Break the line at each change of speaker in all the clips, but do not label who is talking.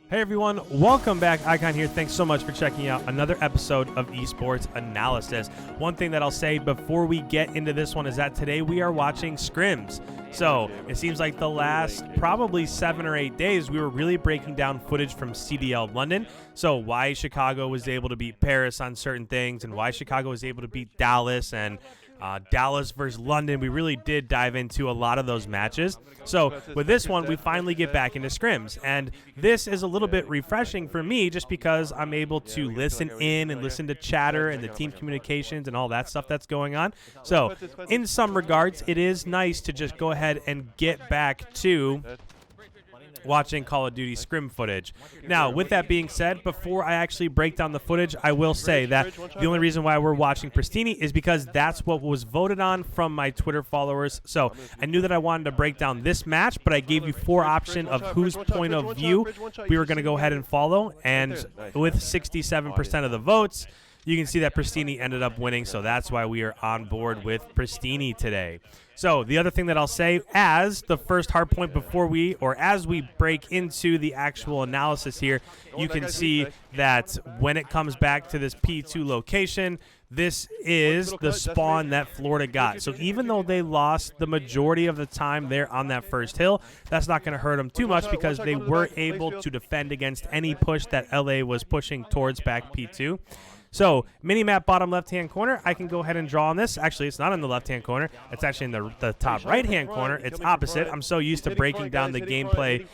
Hey everyone, welcome back. Icon here. Thanks so much for checking out another episode of Esports Analysis. One thing that I'll say before we get into this one is that today we are watching scrims. So it seems like the last probably 7 or 8 days we were really breaking down footage from CDL London. So why Chicago was able to beat Paris on certain things and why Chicago was able to beat Dallas and Dallas versus London. We really did dive into a lot of those matches. So with this one, we finally get back into scrims. And this is a little bit refreshing for me just because I'm able to listen in and listen to chatter and the team communications and all that stuff that's going on. So in some regards, it is nice to just go ahead and get back to watching Call of Duty scrim footage. Now, with that being said, before I actually break down the footage, I will say that the only reason why we're watching PRESTINNI is because that's what was voted on from my Twitter followers. So I knew that I wanted to break down this match, but I gave you 4 options of whose point of view we were going to go ahead and follow. And with 67% of the votes, you can see that PRESTINNI ended up winning, so that's why we are on board with PRESTINNI today. So the other thing that I'll say as the first hard point as we break into the actual analysis here, you can see that when it comes back to this P2 location, this is the spawn that Florida got. So even though they lost the majority of the time there on that first hill, that's not going to hurt them too much because they were able to defend against any push that LA was pushing towards back P2. So, mini-map bottom left-hand corner, I can go ahead and draw on this. Actually, it's not in the left-hand corner. It's actually in the top right-hand corner. It's opposite. I'm so used to breaking down the gameplay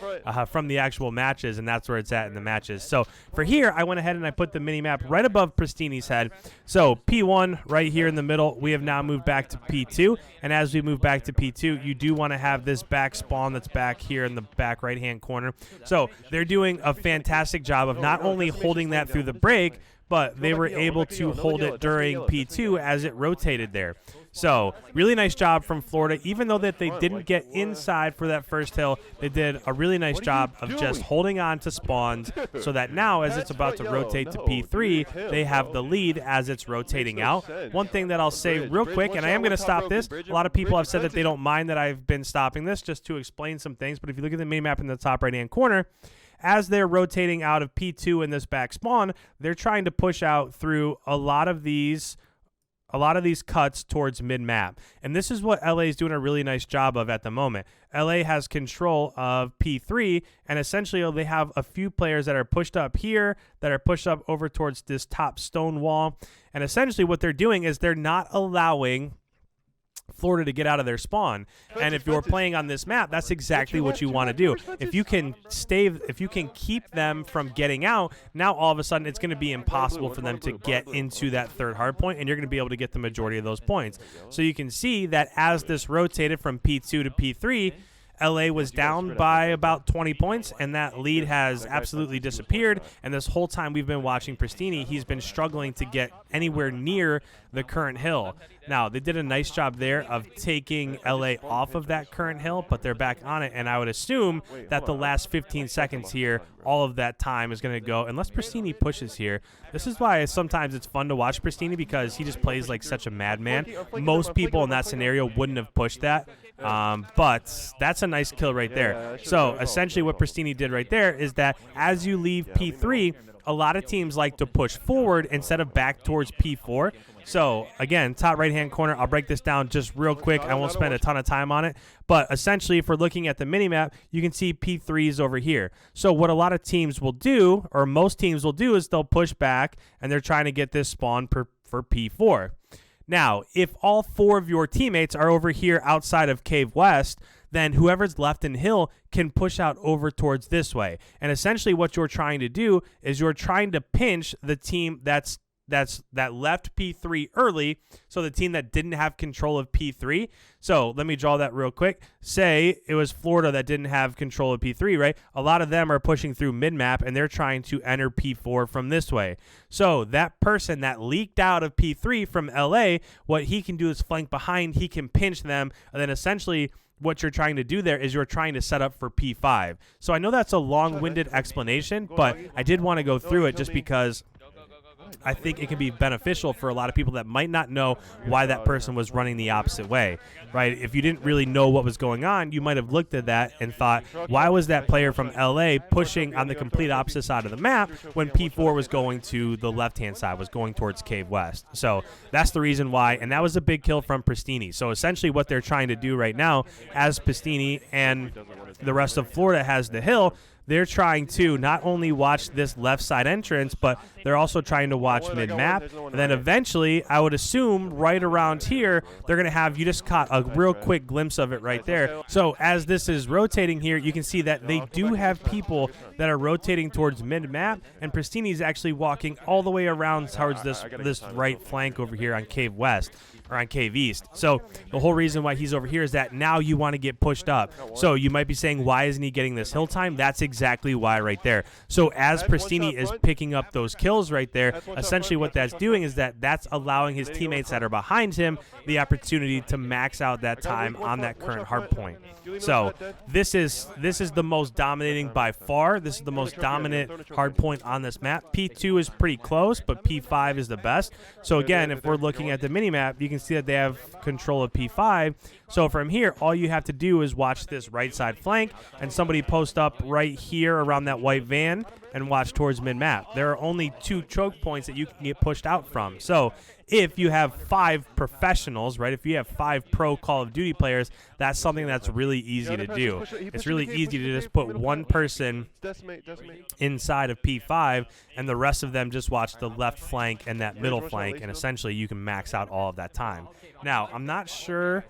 from the actual matches, and that's where it's at in the matches. So, for here, I went ahead and I put the mini-map right above PRESTINNI's head. So, P1 right here in the middle, we have now moved back to P2. And as we move back to P2, you do want to have this back spawn that's back here in the back right-hand corner. So, they're doing a fantastic job of not only holding that through the break, but they were able to hold it during P2 as it rotated there. So, really nice job from Florida. Even though that they didn't get inside for that first hill, they did a really nice job of just holding on to spawns so that now as it's about to rotate to P3, they have the lead as it's rotating out. One thing that I'll say real quick, and I am going to stop this. A lot of people have said that they don't mind that I've been stopping this just to explain some things, but if you look at the mini-map in the top right-hand corner, as they're rotating out of P2 in this back spawn, they're trying to push out through a lot of these cuts towards mid-map. And this is what LA is doing a really nice job of at the moment. LA has control of P3, and essentially they have a few players that are pushed up here, that are pushed up over towards this top stone wall. And essentially what they're doing is they're not allowing Florida to get out of their spawn. And if you're playing on this map, that's exactly what you want to do. If you can keep them from getting out, now all of a sudden it's going to be impossible for them to get into that third hard point, and you're going to be able to get the majority of those points. So you can see that as this rotated from P2 to P3, LA was down by about 20 points, and that lead has absolutely disappeared. And this whole time we've been watching PRESTINNI, he's been struggling to get anywhere near the current hill. Now, they did a nice job there of taking LA off of that current hill, but they're back on it. And I would assume that the last 15 seconds here, all of that time is going to go, unless PRESTINNI pushes here. This is why sometimes it's fun to watch PRESTINNI because he just plays like such a madman. Most people in that scenario wouldn't have pushed that. But that's a nice kill right there. So essentially what PRESTINNI did right there is that as you leave P3, a lot of teams like to push forward instead of back towards P4. So again, top right hand corner, I'll break this down just real quick. I won't spend a ton of time on it, but essentially if we're looking at the minimap, you can see P3s over here. So what a lot of teams will do, or most teams will do, is they'll push back and they're trying to get this spawn for P4. Now, if all 4 of your teammates are over here outside of Cave West, then whoever's left in hill can push out over towards this way. And essentially what you're trying to do is you're trying to pinch the team that left P3 early, so the team that didn't have control of P3. So let me draw that real quick. Say it was Florida that didn't have control of P3, right? A lot of them are pushing through mid-map, and they're trying to enter P4 from this way. So that person that leaked out of P3 from LA, what he can do is flank behind, he can pinch them, and then essentially what you're trying to do there is you're trying to set up for P5. So I know that's a long-winded explanation, but I did want to go through it just because I think it can be beneficial for a lot of people that might not know why that person was running the opposite way, right? If you didn't really know what was going on, you might have looked at that and thought, why was that player from LA pushing on the complete opposite side of the map when P4 was going to the left-hand side, was going towards Cave West? So that's the reason why, and that was a big kill from PRESTINNI. So essentially what they're trying to do right now, as PRESTINNI and the rest of Florida has the hill, they're trying to not only watch this left side entrance, but they're also trying to watch mid-map. And then eventually, I would assume right around here, they're going to have, you just caught a real quick glimpse of it right there. So as this is rotating here, you can see that they do have people that are rotating towards mid-map, and PRESTINNI is actually walking all the way around towards this right flank over here on Cave West. Or on Cave East. So the whole reason why he's over here is that now you want to get pushed up. So you might be saying, why isn't he getting this hill time? That's exactly why right there. So as PRESTINNI is picking up those kills right there, essentially what that's doing is that that's allowing his teammates that are behind him the opportunity to max out that time on that current hardpoint. So this is the most dominating by far. This is the most dominant hardpoint on this map. P2 is pretty close, but P5 is the best. So again, if we're looking at the minimap, you can see that they have control of P5. So from here, all you have to do is watch this right side flank and somebody post up right here around that white van and watch towards mid-map. There are only 2 choke points that you can get pushed out from. So if you have 5 professionals, right, if you have 5 pro Call of Duty players, that's something that's really easy to do. It's really easy to just put one person inside of P5 and the rest of them just watch the left flank and that middle flank, and essentially you can max out all of that time. Now, I'm not sure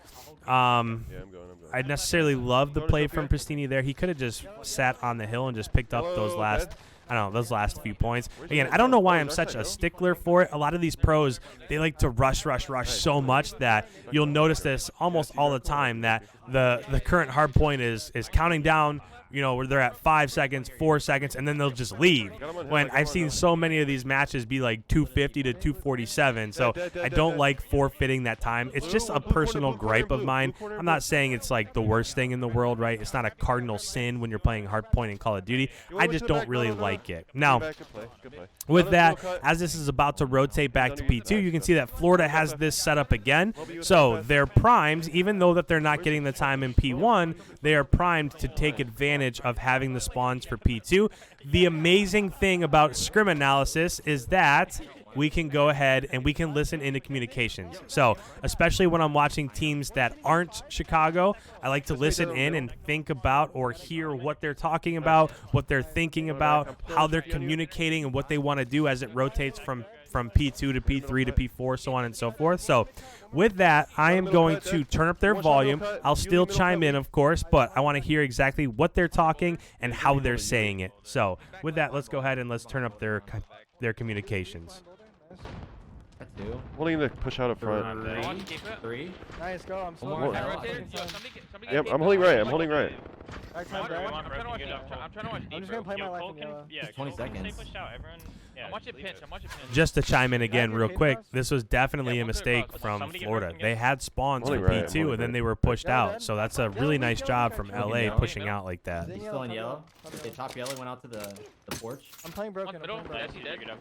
I necessarily love the play from PRESTINNI there. He could have just sat on the hill and just picked up those last few points. Again, I don't know why I'm such a stickler for it. A lot of these pros, they like to rush so much that you'll notice this almost all the time, that the current hard point is counting down, you know, where they're at 5 seconds, 4 seconds, and then they'll just leave. When I've seen so many of these matches be like 250 to 247, so I don't like forfeiting that time. It's just a personal gripe of mine. I'm not saying it's like the worst thing in the world, right? It's not a cardinal sin when you're playing Hardpoint in Call of Duty. I just don't really like it. Now, with that, as this is about to rotate back to P2, you can see that Florida has this set up again. So they're primed, even though that they're not getting the time in P1, they are primed to take advantage of having the spawns for P2. The amazing thing about Scrim Analysis is that we can go ahead and we can listen into communications. So especially when I'm watching teams that aren't Chicago, I like to listen in and think about or hear what they're talking about, what they're thinking about, how they're communicating, and what they want to do as it rotates from P2 to P3 to P4, so on and so forth. So with that, I am going to turn up their volume. I'll still chime in, of course, but I want to hear exactly what they're talking and how they're saying it. So with that, let's go ahead and let's turn up their communications.
Holding the push out up front.
3.
Nice, go. I'm
More.
slow.
Yep, I'm holding right. I'm holding right.
I'm trying to watch
I'm
just gonna play my life in yellow.
Yeah, 20 seconds.
I'm watching pinch.
Just to chime in again real quick, this was definitely a mistake from Florida. They had spawns for P2 and then they were pushed out. So that's a really nice job from LA pushing out like that.
He's still in yellow. Okay, top yellow went out to the porch.
I'm playing broken.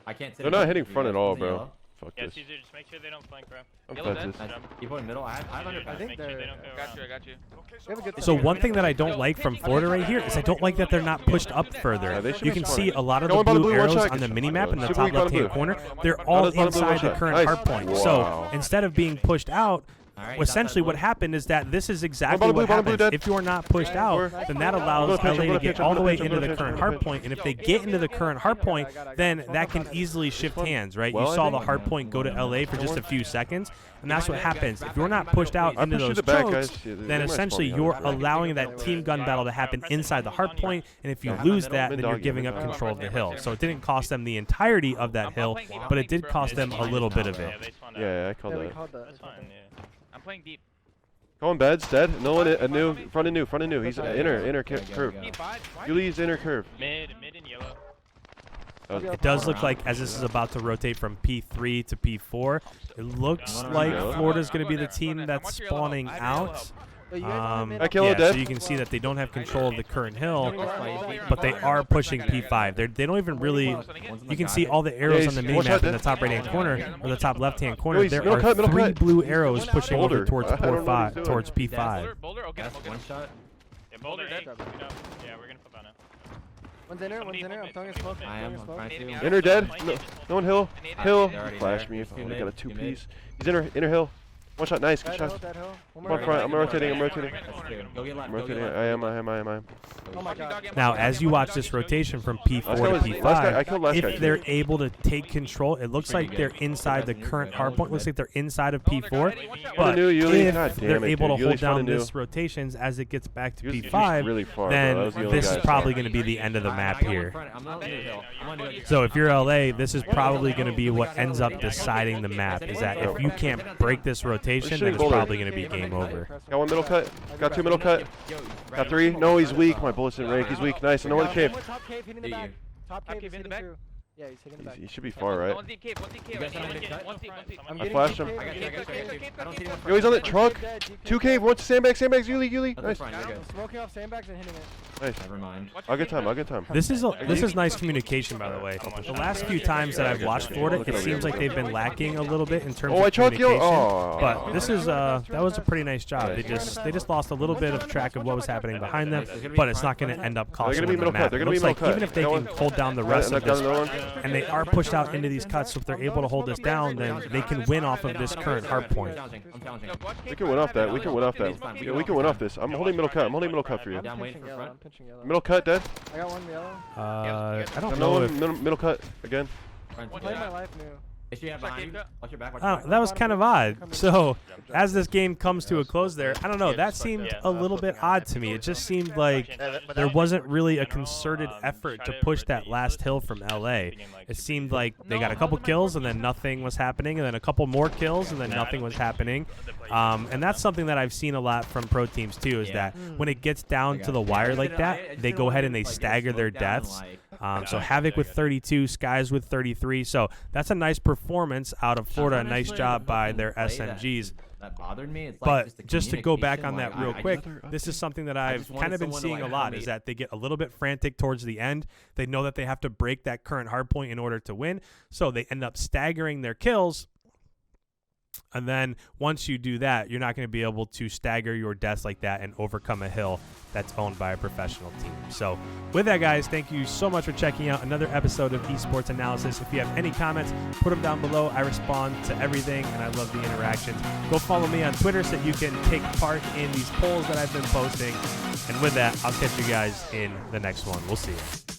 I can't sit.
They're not hitting front at all, bro. Fuck
Yeah,
this.
Caesar, just make sure they don't flank, bro.
I'm
Yellow
fed
dead.
this.
You put in middle. I have under.
I think they're.
I got you.
They have a good
So
team.
one thing that I don't like from Florida right here is I don't like that they're not pushed up further.
they should
You
be
can
smarter.
see a lot of
Go
the
on bottom
blue
blue, one
arrows
check.
on the mini-map in the
Super
top
weak bottom
left-hand
blue.
corner. They're all
bottom blue,
inside
one
the
check.
current
Nice.
hard point.
Wow.
So instead of being pushed out,
Alright,
essentially what happened is that this is exactly what happens. If you're not pushed out, then that allows LA to get all the way into the current hard point. And if they get into the current hard point, then that can easily shift hands, right? You saw the hard point go to LA for just a few seconds, and that's what happens. If you're not pushed out into those chokes, then essentially you're allowing that team gun battle to happen inside the hard point, and if you lose that, then you're giving up control of the hill. So it didn't cost them the entirety of that hill, but it did cost them a little bit of it.
Yeah, I called
Yeah, we
that.
called that.
That's fine, yeah. I'm playing deep.
Going beds, dead. No one, a new, front and new. He's inner curve. Yuli's inner curve.
Mid and yellow.
It does look like, as this is about to rotate from P3 to P4, it looks like Florida's going to be the team that's spawning out.
Oh, you guys are mid
I
up
kill
Yeah,
it dead.
so you can see that they don't have control of the current hill, but they are pushing P5. They don't even really. You can see all the arrows on the
one
minimap
shot
in the
dead.
top right-hand corner or the top left-hand corner.
he's
There
middle
are
cut, middle
3
cut.
blue arrows pushing over
Boulder.
towards
I don't know what he's doing.
towards P5.
Boulder, okay,
That's
okay.
one shot.
Yeah, Boulder dead.
Good
You know, yeah, we're gonna flip out now.
One's inner, one's inner. I'm throwing a smoke.
I am.
throwing a
I'm
smoke.
trying to.
Inner dead. No one hill. Hill.
They're already
Flash
there.
me.
There's
I
two
only got a
mid,
2-piece. He's inner hill. One shot. Nice. Good
Dead hill,
shot.
dead hill. One
Come
more
on front.
right.
I'm rotating. I'm rotating.
That's two. Go get left.
I'm
Go get
rotating.
left.
I am.
Oh my god.
Now, as you watch this rotation from P4
Last
to
guy was- last guy- I
P5,
killed last guy
if
too.
they're able to take control, it looks like they're inside the current hardpoint. Looks like they're inside of P4. But
New Yuli.
if
God damn
they're
it,
able
dude.
to hold
Yuli's front
down
and new.
this rotations as it gets back to
Yuli's
P5,
really far, bro.
then
That was the only
this
guy
is
I saw.
probably going to be the end of the map
I got one
here.
front. I'm not on the hill. I'm on the hill.
So if you're LA, this is probably going to be what ends up deciding the map. Is that if you can't break this rotation, then it's probably going to be game over.
Got one middle cut. Got 2 middle cut. Got 3. No, he's weak. My bullets didn't rake. He's weak. Nice. I know where the cave.
Top cave hitting the
Hit
back.
you.
Top
Top
cave
cave
is
in the
hitting
back?
through. Yeah, he's hitting the back.
He should be far, right?
One deep cave, one deep cave.
You guys have
One
any
deep,
cut?
one deep.
I'm
I
getting
flashed
deep
him.
cave,
I got
I'm
you. I
getting
got you.
deep cave.
I don't see anyone.
Yo, he's on the
front.
truck.
Dead, deep
2 cave. 1 sandbag. Yuli.
That's
Nice.
fine. You're good.
I'm smoking off sandbags and hitting it.
Nice.
Never mind.
I'll get time.
This is nice communication, by the way. The last few times that I've watched Florida, it seems like they've been lacking a little bit in terms
Oh, I
of
chucked you.
communication.
Oh.
But this is that was a pretty nice job. They just lost a little bit of track of what was happening behind them, but it's not going to end up costing
gonna be
them the
middle cut.
map.
They're
It
gonna be
looks like
middle
even
cut.
if they
Got
can
one.
hold down the rest of
Got
this,
another one.
and they are pushed out into these cuts, so if they're able to hold this down, then they can win off of this current hard point.
I'm challenging.
We can win off that. We can win off that. Yeah, we can win off this. I'm holding middle cut. I'm holding middle cut for you.
Yeah, I'm waiting
Pinching
for
yellow.
front.
I'm pinching yellow.
Middle cut dead.
I got one yellow.
I don't
No
know
one.
if
Middle cut again.
Front.
Play my life new.
Is she behind you? Watch your back. Watch
Oh,
your back.
that was kind of odd. So, as this game comes to a close there, I don't know, that seemed a little bit odd to me. It just seemed like there wasn't really a concerted effort to push that last hill from LA. It seemed like they got a couple kills and then nothing was happening, and then a couple more kills and then nothing was happening. And that's something that I've seen a lot from pro teams too, is that when it gets down to the wire like that, they go ahead and they stagger their deaths. So Havoc with 32, Skies with 33. So that's a nice performance out of Florida. A nice job by their SMGs.
That bothered me. It's like
But just to go back on that
communication,
real
like,
quick, this is something that
I
I've
just wanted
kind of been
someone to,
seeing a
like,
lot,
help
is
me.
that they get a little bit frantic towards the end. They know that they have to break that current hard point in order to win. So they end up staggering their kills. And then once you do that, you're not going to be able to stagger your deaths like that and overcome a hill that's owned by a professional team. So with that, guys, thank you so much for checking out another episode of Esports Analysis. If you have any comments, put them down below. I respond to everything, and I love the interactions. Go follow me on Twitter so that you can take part in these polls that I've been posting. And with that, I'll catch you guys in the next one. We'll see you.